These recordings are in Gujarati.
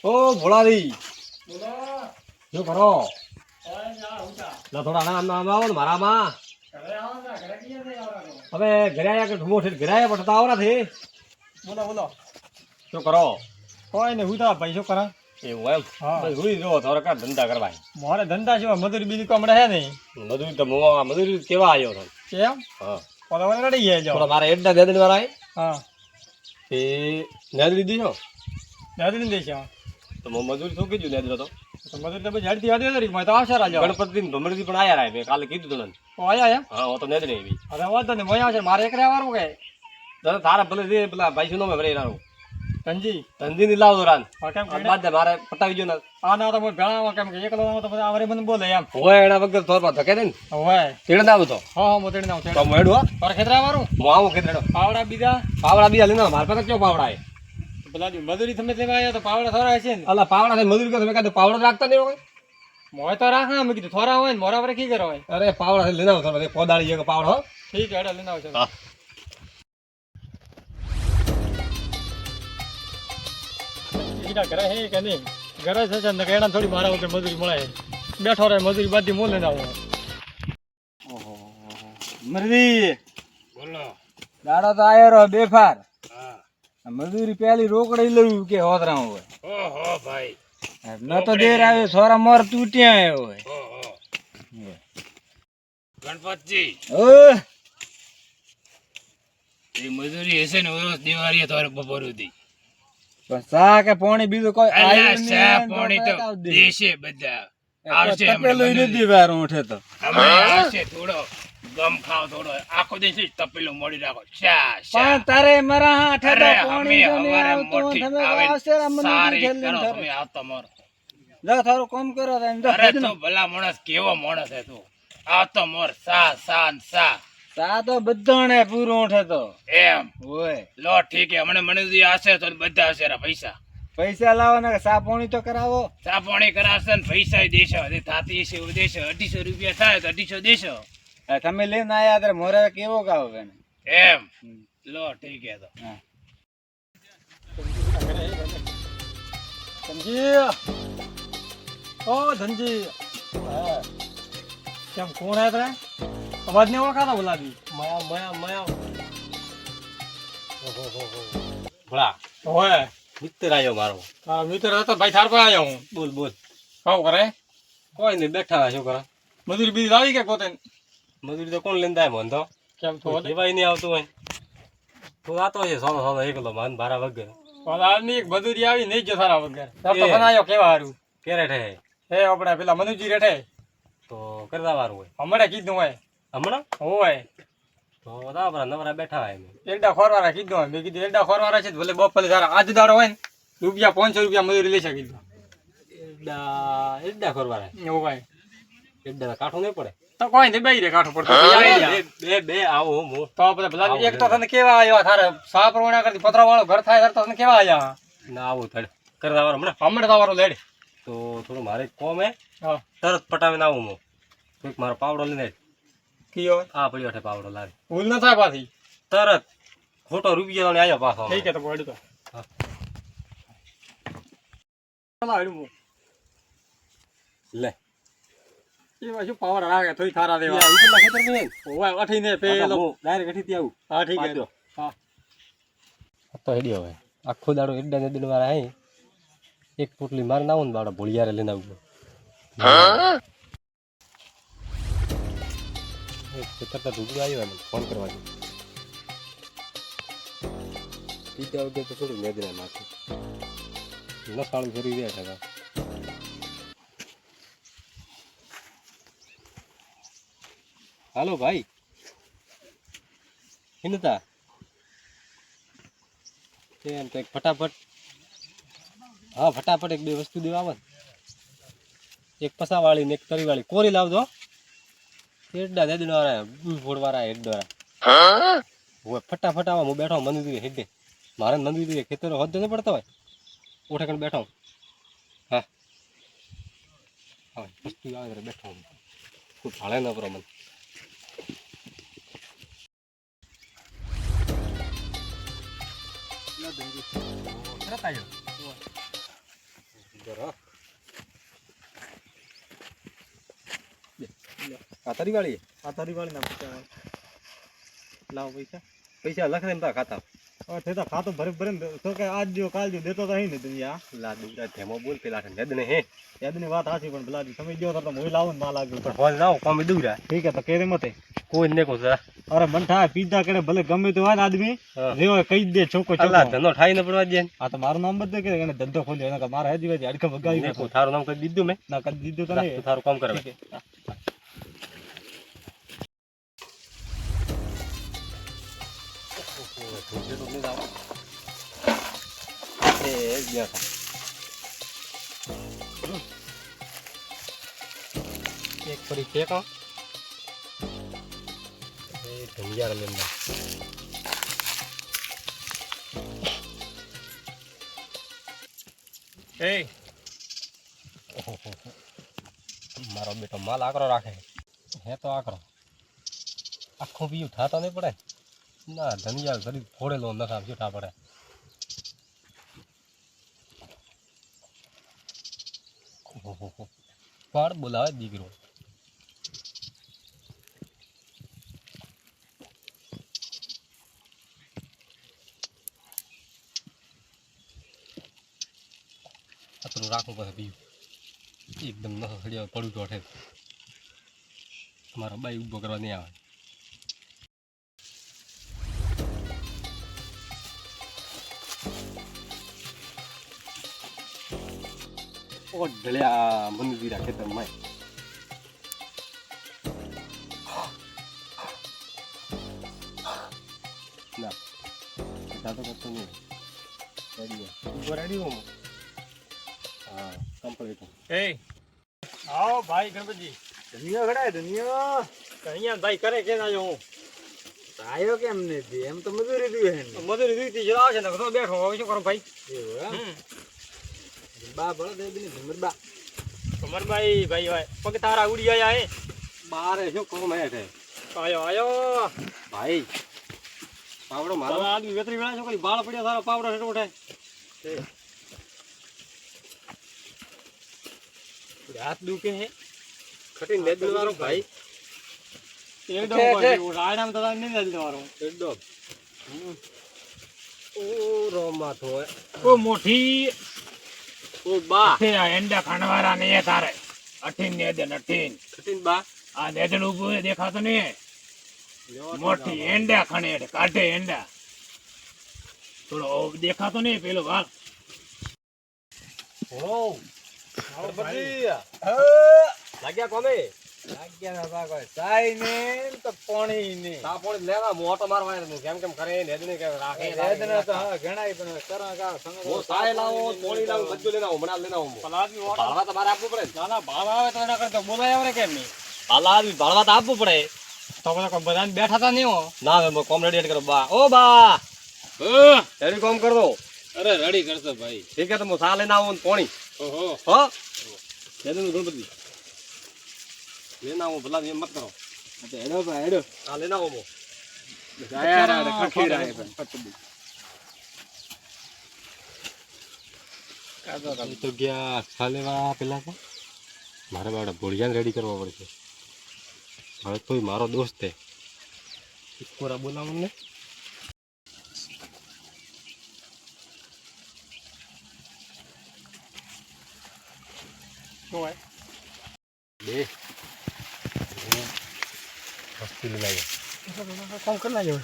ઓ ભોળારી બોલો. શું કરો? ઓય જા ઉતા. લા થોડા આમ આવો ને મારામાં. ઘરે આવો ને ઘરે કીએ છે આવવાનો. હવે ઘરે આયા કે ઢુમો છે ઘરે આયા પડતા આવરા થી. બોલો બોલો. શું કરો? કોઈ ને ઉતા ભાઈ શું કરે? એવું એમ હા. બસ હુઈ જો થોડા કા ધંધા કરવા. મારે ધંધા છે મજૂરી બીજી કોમ રહે નહીં. મજૂરી તો મોવા મજૂરી કેવા આવ્યો છો? કેમ? હા. પોતાને રડી ગયા જો. થોડા મારા એડના દેદન વાળા હા. એ નેદરી દીધો દાદી ને દેશે. તો મજૂરી શું કીધું નેદરો તો તો મજૂરી તો બધી હડતી હડી હતી મેં તો આવશે રાજો. ગણપતિ ભમરજી પણ આયા રાય મેં કાલે કીધું તું ને. ઓ આયા એમ? હા હું તો નેદરી આવી. અરે વાંધો નહીં મોય આવશે મારે એકરે આવવાનું કે દાદા તારા ભલે દે પેલા ભાઈ સુનો મેં ભરે રાણું ધનજી. ધંધી ની લાવતો રાન હા કેમ આ બાદ મારે પટાવી ગયો ને આ ના તો મને ભેળામાં કેમ કે એકલો તો બધા આવરે મને બોલે એમ. હોય એના વગર થોર ધકે દે ને હોય. તેડે ના આવતો હા મોતેડી નાવ છે. તો મેડો પર ખેતરા વાળું હું આવું કેતડો પાવડા બીજા પાવડા બીજા લઈને માર પાસે ક્યાં પાવડા હે પેલા મજૂરી તમે લેવા આવ્યા તો પાવડા થોડા હશે ને. અલા પાવડા થી મજૂરી કરો તમે કાંઈ પાવડા રાખતા નહીં હોય મોય તો રાખ મેં કીધું થોડા હોય ને મોરા પર કી કરો હોય. અરે પાવડા થી લઈને આવો થોડા કોદાળી જેવો પાવડો હો ઠીક હેડો લઈને આવજો. હા ઈડા ઘરે હે કે નહીં ઘરે છે ને કે એના થોડી મારા વગર મજૂરી મળે બેઠો રહે મજૂરી બાદી મોલ લઈને આવો. ઓહો મરદી બોલો. દાડો તો આયો રો બેફાર હા. મજૂરી પેલી રોકડી લઉં કે હોતરા હોય ઓહો ભાઈ. ન તો દેર આવ્યો છોરા મોર તૂટ્યા આવ્યો હોય. ઓહો. ગણપતજી ઓહ એ મજૂરી હશે ને ઓરો દિવાળી તો બપોર સુધી. પણ સા કે પોણી બીજું કોઈ અલ્યા આવ્યું નહીં શા ને તો પોણી તો કાંઈ દે. દેશે બધા. આવશે તપેલું ય હમણાં નથી વારું ઉઠે તો હમણાં આવશે થોડો ગમ ખાવ થોડો આખો દિવસ તપેલું મળી રાખો શા શા. પણ તારે મારા હાથે તો અરે પોણી અમે તો નહીં હવારે આવતું. મોટી તમે આવે આવશે ને મને સારી છેલ્લે કરો ધરે. તમે આવતો મોર. જા થારું કામ કરો તો એમ જા. અરે તું ભલા માણસ કેવો માણસ હે તું આવતો મોર સા સા ને સા સા તો બધાને પૂરું ઉઠે તો એમ હોય લો ઠીક હે હમણાં મને જે હશે તો બધા હશે રા પૈસા પૈસા લાવો ને સા પોણી તો કરાવો. ચા પાણી કરાવશે ને પૈસા દેશો થાતી હશે એવું દેશો 250 રૂપિયા થાય તો 250 દેશો આ તમે લઈને આયા ત્યારે મોરે કેવો ગાવ કે એમ લો ઠીક હે તો હા ધનજી ઓ ધનજી કેમ કોણ હે તારે અવાજ નહીં ઓળખાતા બોલાવી મયા મયા મયા ભોળા હોય મિત્ર આવ્યો મારો હા મિત્ર હતો ભાઈ થાર પર આવ્યો હું બોલ બોલ કામ કરે કોઈ નહીં બેઠા શું કરે મજૂરી બીજી લાવી કે પોતે મજૂરી તો કોણ લઈને જાય મન તો કેમ તો લેવાય નહીં આવતું હોય તું આતો છે સોનો સોનો એકલો મન ભારા વગર હાલની એક મજૂરી આવી નહીં જો સારા વગર તો બનાવ્યો કેવા હારું ક્યારે ઠે હે આપણે પેલા મનુજી રેઠે તો કરતા વારું હોય હમણાં કીધું હોય હમણાં હોય તો બરાબર નવરા બેઠા હોય એમ એરડા ખોરવાળા કીધું હોય મેં કીધું એરડા ખોરવાળા છે તો ભલે બપોરે સારા આજ દાડો હોય ને રૂપિયા 500 રૂપિયા મજૂરી લઈ શકીધું એડા કરવા એવું ભાઈ એડા કાઠું નહીં પડે તો કોઈ નહીં બેહી રે કાઠો પડતો બે બે આવો હું તો બધા એક તો તને કેવા આવ્યા થારે સાપ રોણા કરતી પતરા વાળો ઘર થાય ત્યારે તો તને કેવા આવ્યા ના આવું થડે કરતા વાળું હમણાં હમણાં તમારો લેડ તો થોડું મારે કોમ હે હા તરત પટાવીને આવું હું કોઈક મારો પાવડો લઈને કીયો આ પડ્યો છે પાવડો લાવી ભૂલ ન થાય પાછી તરત ખોટો રૂપિયા આવ્યો પાછો ઠીક છે તો પડી તો હા. લે એ શું પાવર રાખે થોડી થારા દેવા ઉપરના ખેતર નહીં ઓય અઠીને પેલો ડાયરેક્ટ એઠીથી આવું હા ઠીક છે હા તો હેડ્યો હવે આખો દાડો એડા નદી વાળા હે એક પોટલી માર નાવું ને બાળા ભોળિયારે લઈને આવું ખેતર ઢૂંઢું આવ્યો મને ફોન કરવા દે પીતા વગર તો થોડું મેદના નાખે નસાળું કરી રહ્યા છે હાલો ભાઈ હિનતા એમ તો એક ફટાફટ હા ફટાફટ એક બે વસ્તુ દેવા આવે એક પસાવાળી ને એક તરીવાળી કોરી લાવજો એડા દેદણ વાળા ફોડ વાળા હેડ વાળા હું ફટાફટ આવા હું બેઠો મંદિર હેડે મારે મંદિર ખેતરો હોદ ન પડતા હોય ઉઠે કણ બેઠો હા હા વસ્તુ આવે બેઠો કોઈ ભાળે ન કરો મને આ તરીવાળી આ તારી વાળી ના પૈસા લાવો પૈસા પૈસા લખ દે ને ખાતા હવે તે તો ખાતું ભરી ભરીને તો કે આજ જો કાલ જો દેતો તો અહીં ને દુનિયા લા દુરા ધેમો બોલ પેલા હેદ ને હે યાદની વાત સાચી પણ ભલાજી તમે જો તો હું લાવું ને ના લાગ્યું પણ હોલ ના કોમ દુરા ઠીક હે તો કેરે મતે કોઈ ને કો જરા અરે મન થાય પીધા કરે ભલે ગમે તો હોય ને આદમી હા. રેવો કહી દે ચોકો અલ્લા ચોકો ધંધો ઠાઈ ને પડવા દે આ તો મારું નામ બધે કે એને ધંધો ખોલ્યો એને કે મારા હેજી વેજી અડકે ભગાવી ને નાખો કો થારું નામ કરી દીધું મેં ના કરી દીધું તો તું નહીં થારું કામ કરે ઠીક હે. એક પડી ફેંકો એ ધનિયા રમે એ મારો બેટો માલ આકરો રાખે હે તો આકરો આખો બી ઉઠાતો નહીં પડે ના ધનિયા શરીર ફોડેલો નખા જૂઠા પડે પાડ બોલાવે દીકરો આટલું રાખવું પડે બીજું એકદમ નસો સળિયા પડું તો અઠે મારા બાઈ ઊભો કરવા નહીં આવે ઓ ઢળ્યા મંદિરા ખેતરમાં ના દાદો કરતો નહીં ઊભો રેડી હું હા કમ્પ્લીટ એ આવો ભાઈ ગણપતજી ધનિયો ઘડાય ધનિયો અહીંયા ભાઈ કરે કે ના જો હું આયો કેમ નથી એમ તો મજૂરી દીએ હે મજૂરી દીધી જરા આવશે ને તો બેઠો હવે શું કરું ભાઈ એવું બા ભળો દે બની ધમર બા કમરભાઈ ભાઈ હોય પગ તારા ઉડી આયા હે બારે શું કોમ હે છે આયો ભાઈ પાવડો મારો મારા આદમી વેતરી વેળા છો કઈ બાળ પડ્યા તારા પાવડો હેઠો ઉઠાય હાથ દુખે હે ખટીને દે દેવાનો ભાઈ એકદમ છે. ભાઈ રાયડામ તો નહીં દે દેવાનો એકદમ ઓ રોમા તો ઓ મોટી ઓ બા તે આ એંડા ખાંડવાળા ને એ તારે અઠીન ને દે અઠીન ખટીને બા આ દેદન ઉભું હે દેખાતો નહીં મોટી એંડા ખણે કાઢે એંડા થોડો દેખાતો નહીં પેલો ભાગ ઓ લાગ્યા કોમે લાગ્યા ના ભાગ હોય સાઈ ને તો પાણી ને તા પણ લેવા મોટો મારવા કેમ કેમ કરે નેદને કે રાખે વેદના તો હા ઘણાય પણ કરા કા સંગ ઓ સાય લાવો પોણી લાવો બધું લેના હમણાં લેના હું આદમી ભાળવા તમારે આપવું પડે ના ના ભાવ આવે તો એના કરતા બોલાય આવે કેમ નહીં હાલા આદમી ભાળવા તો આપવું પડે તો બધા કોઈ બધાને બેઠા તા નહીં હો ના હવે કોમ રેડી કરો બા ઓ બા રેડી કોમ કર દો અરે રેડી કરતો ભાઈ ઠીક है तो मैं साल लेना हूँ पानी ઓહો हाँ दे दो गणपति लेना हूँ भला ये मत करो હેડો ભાઈ હેડો हाँ लेना हूँ वो આયા રાડ ખખીડા હે ये तो गया साले वाला पेला को मारे बाड़ा भोड़िया रेडी करवा पड़े હવે કોઈ મારો દોસ્ત છે કોરા બોલાવું ને શું હોય બે વસ્તુ લઈ કામ કરી નાખ્યો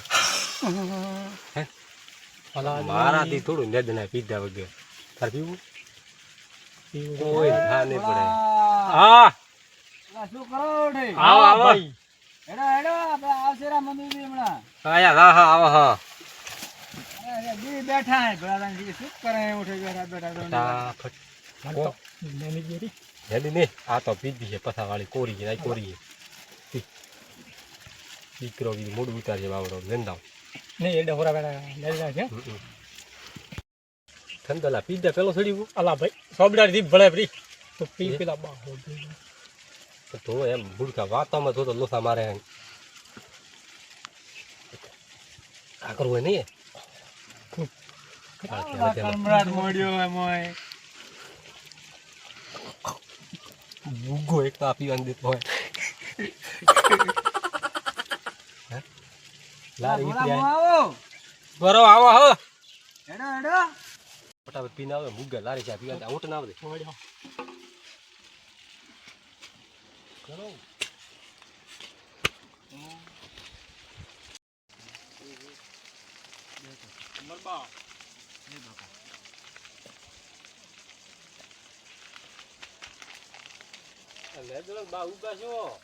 મારાથી થોડું નેદ ના પીધા વગર તાર પીવું કોઈ થા નહીં પડે હા શું કરો રે આવો આવો હેડો હેડો આપણે આવશે રા મમ્મી બી હમણાં આયા હા હા આવો હા અરે જી બેઠા હે ભલા જી શું કરે ઉઠે બેઠા બેઠા જલ્દી ને આ તો પીધી છે પથાવાળી કોરી છે આ કોરી છે દીકરો બી મોઢું ઉતારજે બાવડો લેંદાવ નહીં એ ડહોરા બેઠા લઈ જાય છે ઠંડલા પીધા પેલો સડી અલા ભાઈ સોબડાર દીપ ભળે ફરી તો પી પેલા બા તો એમ ભૂડકા વાતામાં તો લોસા મારે આ કરવું હોય નહીં કમરાટ મોડ્યો હે મોય ભૂગો એક તો આપી વાંધી દેતો હોય હે? લારી ભોળા નીકળી મો આય. આવો બરો આવો આવો હેડો હેડો ફટાફટ પીને આવે ભૂગા લારી ચા પીવા ઊંટ ના આવે ઘણો મરબા લેદડો બા ઉગા છો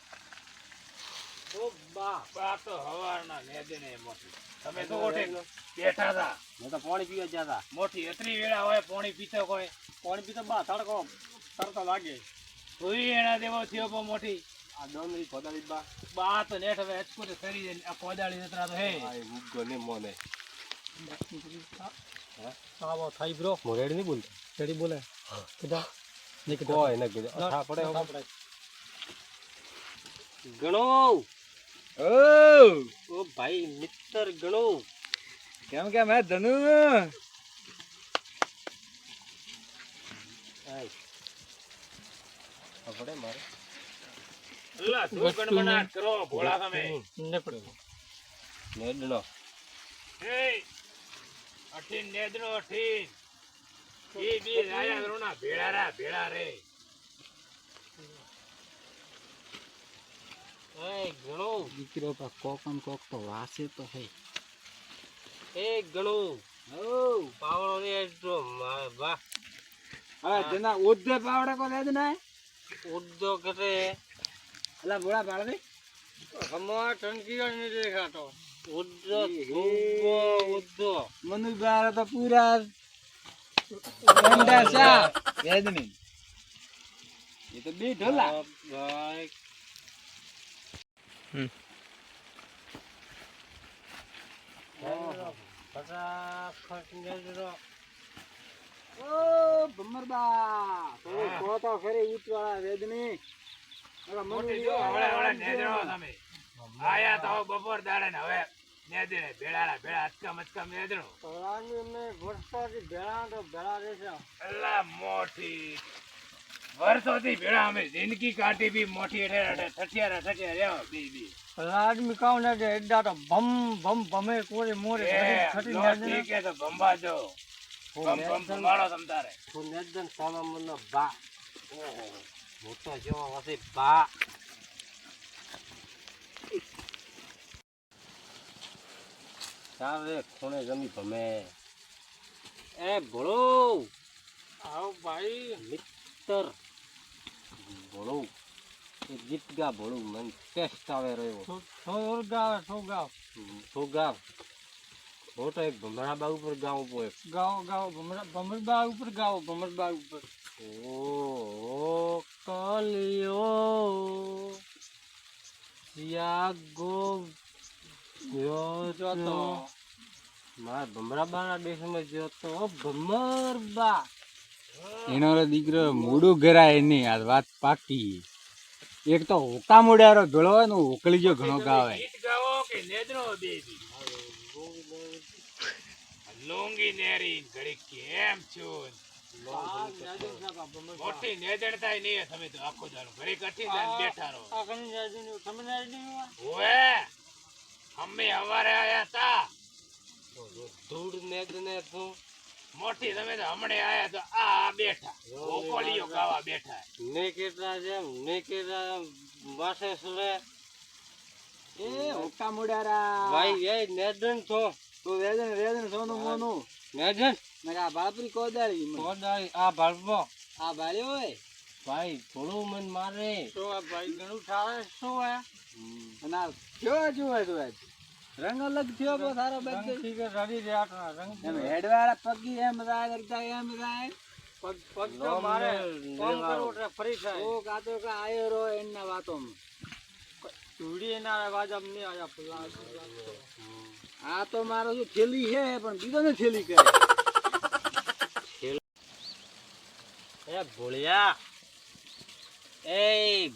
ઓ બા બા તો હવારના નેદને મોટી તમે તો ઓઠે બેઠા હતા મેં તો પાણી પીવા ગયા હતા મોટી અત્રી વેળા હોય પાણી પીતો કોઈ પાણી પીતો બા તડકો તરતો લાગે કોઈ એના દેવો થયો પણ મોટી આ ડોંગરી ખોદાડી બા બા તો નેઠ હવે અચકો તો કરી દે આ કોદાળી નતરા તો હે આ ઉગો ને મોને આવો થાય બ્રો મોરેડી નહીં બોલતો રેડી બોલે કીધા નહીં કીધા કોઈ ન કીધું અઠા પડે આપણે ગણો ઓ ઓ ભાઈ મિત્ર ગણો કેમ કેમ હે ધનુ આય પડે મારે અલ્લા તું ગણમનાટ કરો ભોળા તમે ને પડે નેડનો હે અઠીન નેદનો અઠીન ઈ બી રાયા ગરુના ભેળા રે એ ગણો દીકરો પર કોકન કોક તો વાસે તો હે એ ગણો ઓ પાવળો ને તો વાહ હા જના ઉદ્ધે પાવડે કો લેદ ના ઉડ્ડો કરે અલા ભોળા પાડવે હમવા ટંકી ને દેખાતો ઉડ્ડો ધૂબો ઉડ્ડો મનુ બાર તો પૂરા ગંડા સા વેદ નહીં એ તો બે ઢોલા ભાઈ ફટાફટ નેડનો ઓ ભમરબા તો તો ખરી ઉતવાળા વેદ નહીં મોટી જો હવળે નેદનો તમે આયા તો બપોર દાડે ને હવે નેદને ભેળા અચકા મચકા નેદનો રાની મે વર્ષોથી ભેળા તો ભેળા રહેશે અલ્લા મોટી વર્ષોથી ભેળા અમે જિંદગી કાઢી બી મોટી ઠઠિયારા રહ્યા બી આદમી કાવ ને કે એડા તો ભમ ભમ ભમે કોરે મોરે ખટી ને ઠીક હે તો ભંબા જો ભમ ભમાડો તમ તારે તું નેદન સામામનો બા ઓહો મોટો જેવો હશે બા ચાલે ખૂણે જમી ભમે એ ભોળો આવ ભાઈ મિત્ર ભોળો એ ગીત ગા ભોળું મને ટેસ્ટ આવે રહ્યો સો ગાવ તો ગાવ મોટો એક ભમરા બા ઉપર ગાવ ઉભો એક ગાવ ભમરબા ઉપર ગાવ ભમરબા ઉપર ઓ કલિયો યાગો જોતો મારા ભમરા બાના દેશમાં જોતો ભમરબા એનો દીકરો મૂડું ગરાય નહીં આ વાત પાકી એક તો હોકા મોડારો ભેળો હોય ને ઓકળી જો ઘણો ગાવે ગીત ગાવો કે નેદનો બે લોંગી નેરી ઘડી કેમ છો મોટી નેદણતાય નહીં તમે તો આખો દાડો ઘડી કઠી જાય બેઠા રહો ઓએ અમે હવારે આયા તા ધૂળ નેદ ને તું મોટી તમે તો હમણે આયા તો આ બેઠા ઓકોલીઓ ગાવા બેઠા ને કેટલા જેમ ને કેટલા વાસે સુરે એ હોકા મોડારા ભાઈ એ નેદન છો તો વેદન સોનું મોનું નેદન મેં બાપરી કોદાળી કોદાળી આ ભાળવો આ ભાળ્યો હોય ભાઈ થોડું મન મારે શું આ ભાઈ ઘણું ઠારે શું હે અને આ કેવો જોવે તું આજ રંગ અલગ થયો બહુ સારો રંગ બધે થી કે રડી રહ્યા રંગ એમ હેડવાળા પગી એમ રાય કરતા એમ રાય પગ પગ તો મારે કોમ કરવું એટલે ફરી થાય ઓ કાતો કા આયો રો એના વાતોમાં ધૂળી ના વાજબ નહીં આયા પલા આ તો મારો જો થેલી છે પણ બીજો ને થેલી કરે એ ભોળિયા એ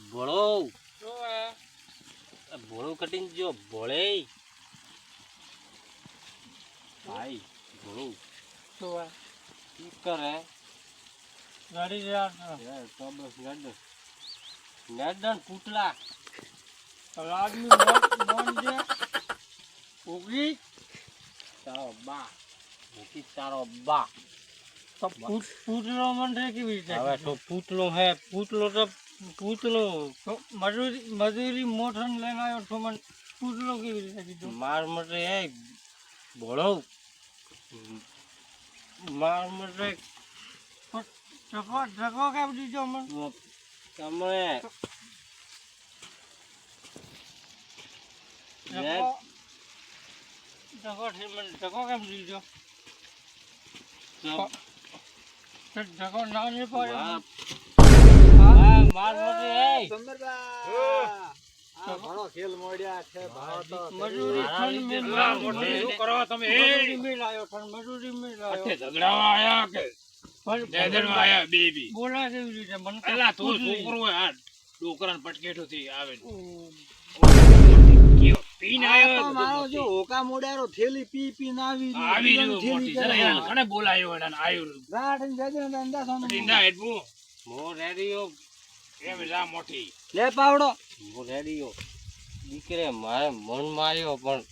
ભોળો શું હે ભોળું કટીને જો ભોળે ભાઈ ભોળું શું હે શું કરે રડી રહ્યા તો બસ ગડ મેદન પૂતલા આદમી મોન છે ઓગળી તારો બા મૂકી તારો બા તો પૂતળો મને કેવી રીતે હવે તો પૂતલો હે પૂતલો તો પૂતલો તો મજૂરી મોઠન લઈને આવ્યો તો મને પૂતળો કેવી રીતે કીધું માર મટે એ બોલો માર મટે ઢકો કેમ દીધો મને તમે ઢકો કેમ દીધો ઢકો ના નહીં પડ્યો માર મટે એ મજૂરી શું કરો તમે મિલાયો મજૂરી મિલાયો ઝઘડાવા આયા કે દેદણવા આયા બેબી બોલા કેવી રીતે મને પેલા તું છોકરો આ ડોકરાન પટકેઠો થી આવે કયો પીને આયો મારો જો હોકા મોડારો થેલી પી પી નાવી આવી રહ્યો મોટી જરા યાર કને બોલાયો એને આયો રાઠ જજે ધંધા સોનો ના એટલું મો રેડિયો એમ જા મોટી લે પાવડો મો રેડિયો દીકરે મારે મન માર્યો પણ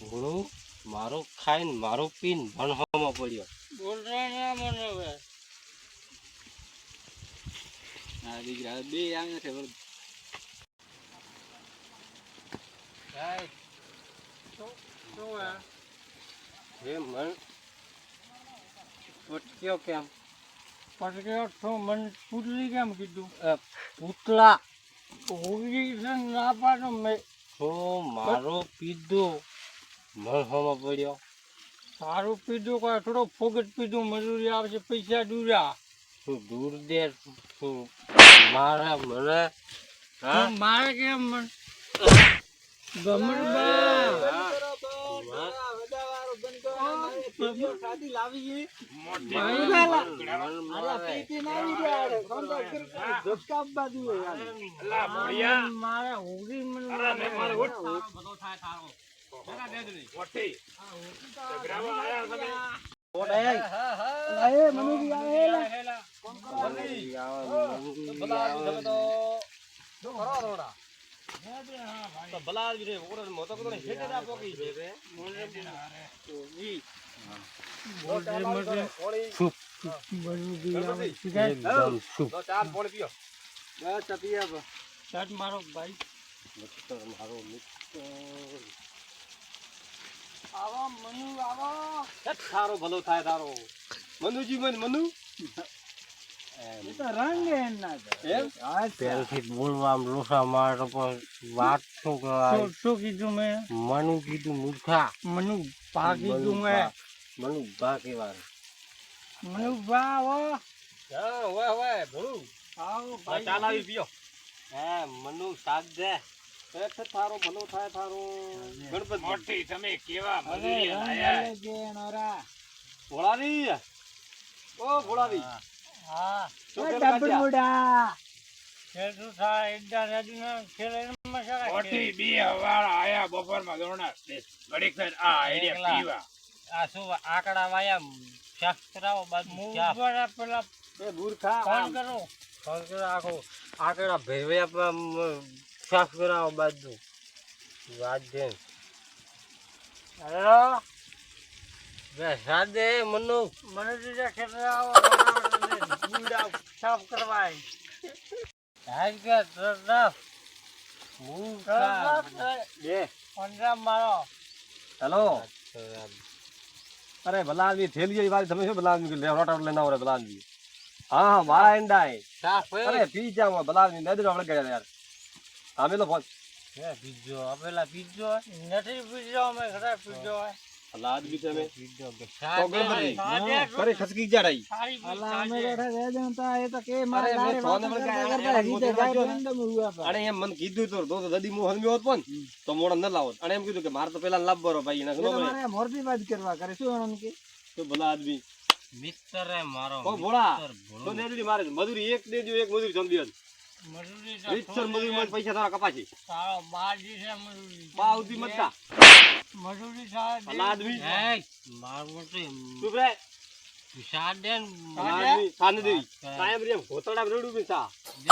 ઘણું મારો ખાઈને મારો પીને ભણવામાં પડ્યો બોલતા ના મને હવે આ દીકરા બે આવે છે હે મન પટક્યો કેમ પટક્યો તો મને પૂતળી કેમ કીધું પૂતળા હોવી છે ના પાડો મેં તો મારો પીધો ભણવામાં પડ્યો સારું પીધું કોઈ થોડો ફોગટ પીધું મજૂરી આવશે પૈસા દૂર્યા તું દૂર દે તું મારા મને હા મારે કેમ મન મારા હોવી મને મોટી ઝઘડાવા આયા તમે મારો ભાઈ મારો મિત્ર આવો મનુ આવો તારો ભલો થાય તારો મનુજી મનુ એ તો રંગ એના એમ પહેલથી બોલવા લોસા મારો પણ વાત શું કહેવાય શું કીધું મેં મનુ કીધું મૂર્ખા મનુ ભા કીધું મેં મનુ બા કહેવાય મનુ ભા આવો હા વાહ વાહ ભણું આવો ભાઈ ચાલ આવી પીઓ હે મનુ સાથ દે તારો ભલો થાય તારો ગણપતિ મોટી તમે કેવા મજૂરી આયા ભોળાવી ઓ ભોળાવી હા ખેડૂત થાય એકદા નદીના ખેલે મોટી બી હવાર આયા બપોરમાં દોણા ઘડીક થઈને આ આઈડિયા પીવા આ શું આકડા વાયા શાસ્ત્ર કરાવો બાજુ પેલા એ મૂર્ખા ફોન કરો ફોન કરો આખો આકડા ભેરવ્યા શાસ્ત્ર કરાવો બાજુ વાત દે હેલો બે સાદે મનુ મને દીધા ખેતર આવો બુડા સાફ કરવાય આજ કે તરફ મૂર્ખા બે પંજાબ મારો હેલો અરે ભલા આદમી થેલી વાત તમે શું ભલા આદમી રોટા લઈને આવો ભલા આદમી હા હા મારા એંડા સાફ અરે પી જાવ ભલા આદમી નદી આપણે ગયા યાર અમે તો ફોન હે પીજો આપેલા પીજો નથી પીજો અમે ઘરે પીજો ભલા આદમી તમે પીજો કે તો ગણપતિ કરે ખસકી જા રહી સારી અરે એમ મને કીધું તો દદી હું હલમ્યો હોત પણ તો મોડા ન લાવત અને એમ કીધું કે મારે તો પેલા લાવવાનો ભાઈ એને મોરબી વાત કરવા કરે શું તો ભલા આદમી મિત્ર હે મારો ઓ ભોળા મિત્ર તો દેજો મારે મજૂરી એક દેજો એક મજૂરી જમ દેજો મજૂરી રીતસર મજૂરી માં પૈસા તારા કપાસી સારો બાજી છે મજૂરી બા ઉધી મતતા મજૂરી સારા ભલા આદમી હે માર મોટી ચૂપ રે સાદેન ભલા આદમી સાને દેવી કાયમ રે ઘોતડા રડું બી સા દે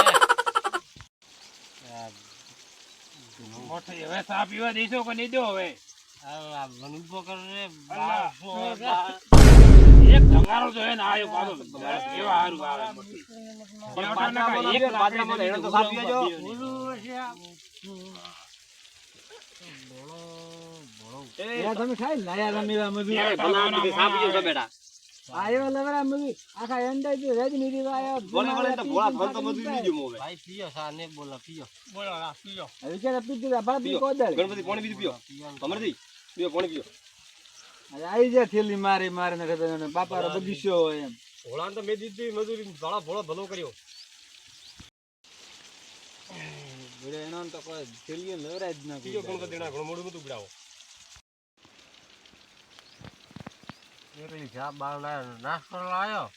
મોટી હવે ચા પીવા દઈશો કે નહીં દો હવે અલ્લા મને ઉભો કર રે અલ્લા. 1200 એક ધંગારો જો હે ને આયો પાછો કેવા હારું આવે મોટી બાજરામાં હેડો તો સાફ પીજો. તમે ખાઈ લાયા રમીવા મજૂર ભલા આદમી સાફ પીજો છો બેટા. આયો લવરા મજૂર આખા એંડા જે રેજ નીરી આયા બોલે બોલે તો ભોળા ભર તો મજૂરી દીજો મોવે. ભાઈ પીઓ સા ને બોલા પીઓ બોલો ના પીજો હવે કે પીતી બાપ પીઓ. કોદળ ગણપતિ પાણી બીજું પીઓ. અમરજી પીઓ પાણી પીઓ. આવી જાય થેલી મારી મારીને રે બાપારો બગીચો હોય એમ ભોળાને તો મેં દીધી મજૂરી ભોળા ભોળો ભલો કર્યો. એનો તો કોઈ થેલી લવરાય જ ના પીઓ ગણપતિ ના ઘણું મોડું બધું પીડાવો. પેલી ચા બાર લાયો નાસ્તો લાયો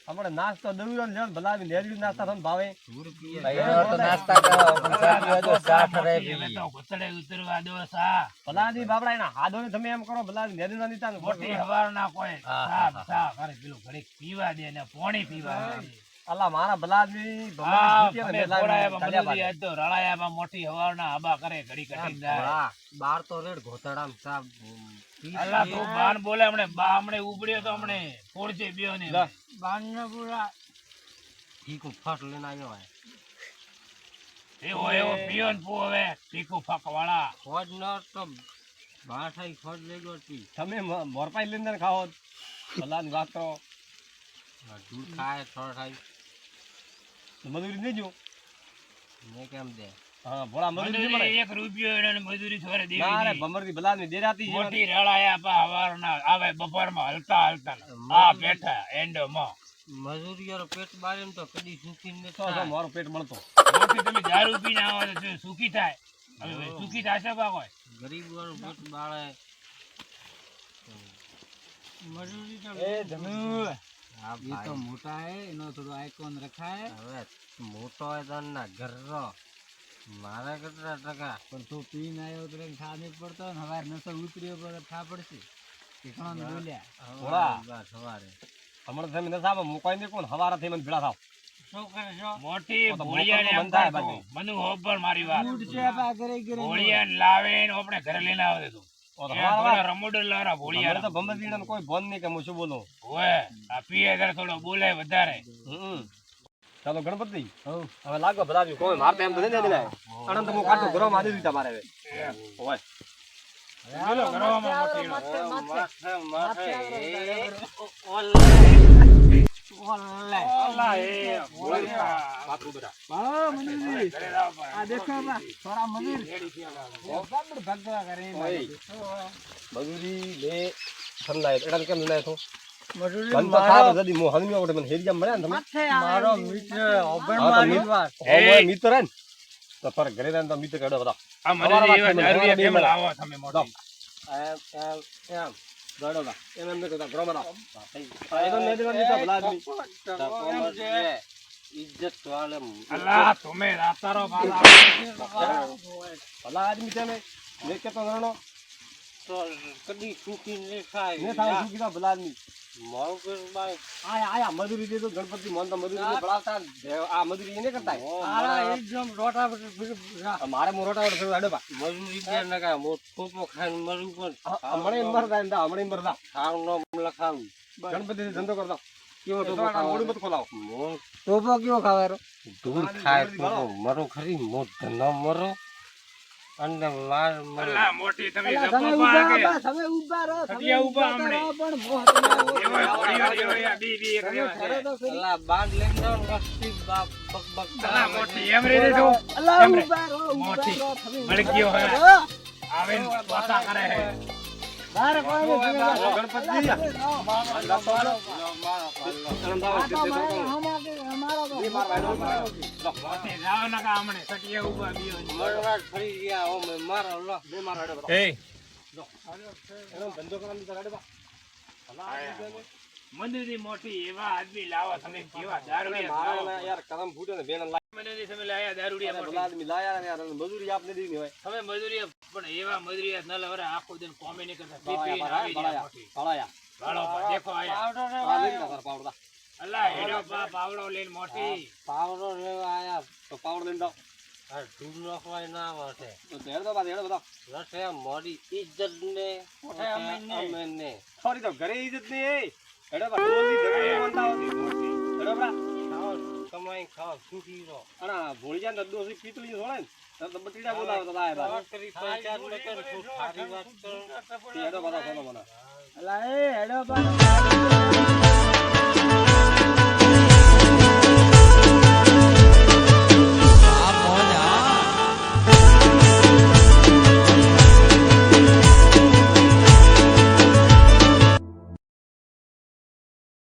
આપણે નાસ્તો દઉં ને ભલા આદમી નેરવી નાસ્તા થઈને ભાવે. નાસ્તા કરો પણ ચા પીવા દો ચા ઠરે હવે તો ઘોતડે ઉતરવા દો સા ભલા આદમી બાપડા એના હાથોને તમે એમ કરો ભલા આદમી નેરવી ના દીધા ને મોટી હવાર ના કોઈ સાફ સાફ અરે પેલું ઘડીક પીવા દે ને પાણી પીવા દે અલ્લા મારા ભલા આદમી હા તમે ઘોડાયામાં મજૂરી આજ તો રળાયામાં મોટી હવારના આબા કરે ઘડી કટીને જાય બાર તો રેડ ઘોતડામ ચા અલ્લા તું બાન બોલે હમણે બા હમણે ઉબડ્યો તો હમણે પોળચે બેયો ને લા. બાન ને પૂરા ઠીક ફટ લઈને આવ્યો હોય એવો પીયો ને પો હવે ટીકુ ફક વાળા ફોજ ન તો ભાઠાઈ ફોજ લઈ ગયો તી તમે મોરપાઈ લઈને ખાઓ ભલા આદમી વાત કરો દૂધ ખાય થોડ ખાય તો મજૂરી દેજો. ને કેમ દે હા ભોળા મજૂરી નહીં મળે. મજૂરી 1 રૂપિયો એને મજૂરી થોડે દેવી ના રે નહીં. ભમરથી ભલા આદમી દેરાતી છે. મોટી રળાયા પા હવારના આવે બપોરમાં હલતા હલતા આ બેઠા એન્ડોમાં મજૂરી યાર પેટ બાળે તો કદી સુખી ને તો તો મારું પેટ મળતો. મોટી તમે દારૂ પીને આવો તો શું સુખી થાય હવે સુખી થશે બા કોઈ ગરીબ વાળું પેટ બાળે મજૂરી તો એ ધનુ આ એ તો મોટા હે એનો થોડો આઇકોન રખાય હવે મોટો હોય તો ના ઘરનો મારે કેટલા ટકા પણ તું પીને આવ્યો તો ખા નહીં પડતો ને હવાર નસો ઉતર્યો પર ખા પડશે ઠીકણો બોલ્યા ભોળા. સવારે હમણાં તમે નથી આવો મુકાઈ દે કોણ હવારાથી મને ભેળા થાવ. શું કરે છો મોટી તો ભોળિયાને મોકલવું એમ બંધ થાય કરતો. બાકી. મનુ હોબર મારી વાત ઊંટ છે બા ઘરે ઘરે ભોળિયાને લાવે ને આપણે ઘરે લઈને આવે તું ઓ તો એ હવાર થોડા રમૂડો લાવરા મને ભોળિયા તો ભમરજીને કોઈ ભોન નહીં કે હું શું બોલું. ઓય આ પીએ ત્યારે થોડો બોલે વધારે ચાલો ગણપતિ હવે લાગો ભલા આદમી કોઈ મારતા એમ તો નહીં દેખાય. અનંત હું કાઢું ઘરમાં આદી દીધા મારે હવે. ઓય બોલો કરવામાં મોટી અલ્લાહ એ ભોળિયા પાતળું બેટા. હા મજૂરી ઘરે લાવ પણ. આ દેખો બા થોડા મજૂર રેડી થયા બરાબર ભગવા કરે ઓય મજૂરી લે ઠંડાય એડા કેમ લઈને તો મજૂરી બંધ તો થાતો જદી મો હલમી આવડે મને હેરિયા મળ્યા ને તમે. મારો મિત્ર ઓબન હા, તો મારી મિત્ર- વાત ઓ મોય મિત્ર હે ને તો પર ઘરે રહીને તો મિત્ર કાઢો બધા. આ મજૂરી એવા દારૂડિયા કેમ લાવો તમે મોટી એમ ગાડો બા એમ એમ નતો ગ્રામર આ એનો ને દેવા દીધા ભલા આદમી. ઇજ્જત વાલે અલ્લાહ તમે રાતારો બાલા ભલા આદમી છે ને મેં કેતો ગણો તો કદી સુખી ને ખાય ને થાય શું કીધા ભલા આદમી. મારું પેટ બાળે આયા મજૂરી દીધું ગણપતિ મોહન તો મજૂરી ને ભલાવતા આ મજૂરી એને કરતા આલા એકદમ રોટા મારે મોરોટા વડે થયું આડો બા મજૂરી દે ને કા મોટો ખાઈને મરું પણ હમણે મરતા એમ હમણે મરતા ખાવ નો લખાવું ગણપતિ ધંધો કરતા કેવો તો ટોપો મોડું મત ખોલાવો. ટોપો કેવો ખાવાનો ધૂળ ખાય ટોપો મરો ખરી મોટ ન મરો અને વાર મરો અલ્લાહ મોટી તમે તમે જપો ઊભા પાકે બા તમે ઊભા રહો સટિયા ઊભા હમણે. પણ મોહ તમે એવો ભોળિયો એવો બી બી એક તમે એવા ખરો છે તો ખરી. અલા બાદ લઈને જાવ ને વસ્તી બાપ બક બક અલ્લાહ મોટી એમ રે દેજો અલ્લાહ એમ રે. ઊભા રહો ઊભા મોટી. રહો તમે મળગ્યો હે. ઊભા રહો. આવે ને વાતા કરે હે બહાર કોઈ નથી ઓ જગ્યા. ગણપતિ અલ્લાહ જી. તમે રહો. આ તો અમારો તો મોટી જાવ ન કા હમણે સટિયા ઊભા બીઓ મરવા ફરી ગયા ઓ મે મારો લો એ એનો ધંધો કરવાની તો આડો બા ભલા આદમી છે ને. મંદિરની મોટી એવા આદમી લાવો તમે કેવા દારૂડિયા મારે લાવો. યાર કરમ ફૂટે ને બેન મંદિરની તમે લાયા દારૂડિયા ભલા મોટી. આદમી લાયા ને યાર મજૂરી આપને દીધી હોય તમે મજૂરી પણ એવા મજૂરી ન લવરા આખો દિન કોમે નહીં કરતા પી પીને ભલાયા આવી રહ્યા મોટી. ભલાયા ભાળો પા, દેખો આયા આ લઈને તાર પાવડા અલ્લાહ હેડો પા પાવડો લઈને મોટી પાવડો લેવા આયા તો પાવડો લઈને જાઓ આ ઢૂંઢ નાખવાય ના વાટે તો હેડ તો બાદ હેડ બધા રસે મારી ઇજ્જત ને અમને થોડી તો ઘરે ઇજ્જત નહીં હેડ બા ડોલી ઘરે મોંતા હેડ બા ખાઓ કમાઈ ખાઓ સુખી રહો અને ભોળી જાય દદ્દો સી પીતળી છોડે ને તો બટીડા બોલાવે તો લાય બા કરી પંચાયત ન કર તું સારી વાત કર હેડ બધા સોનો મને અલા એ હેડો બા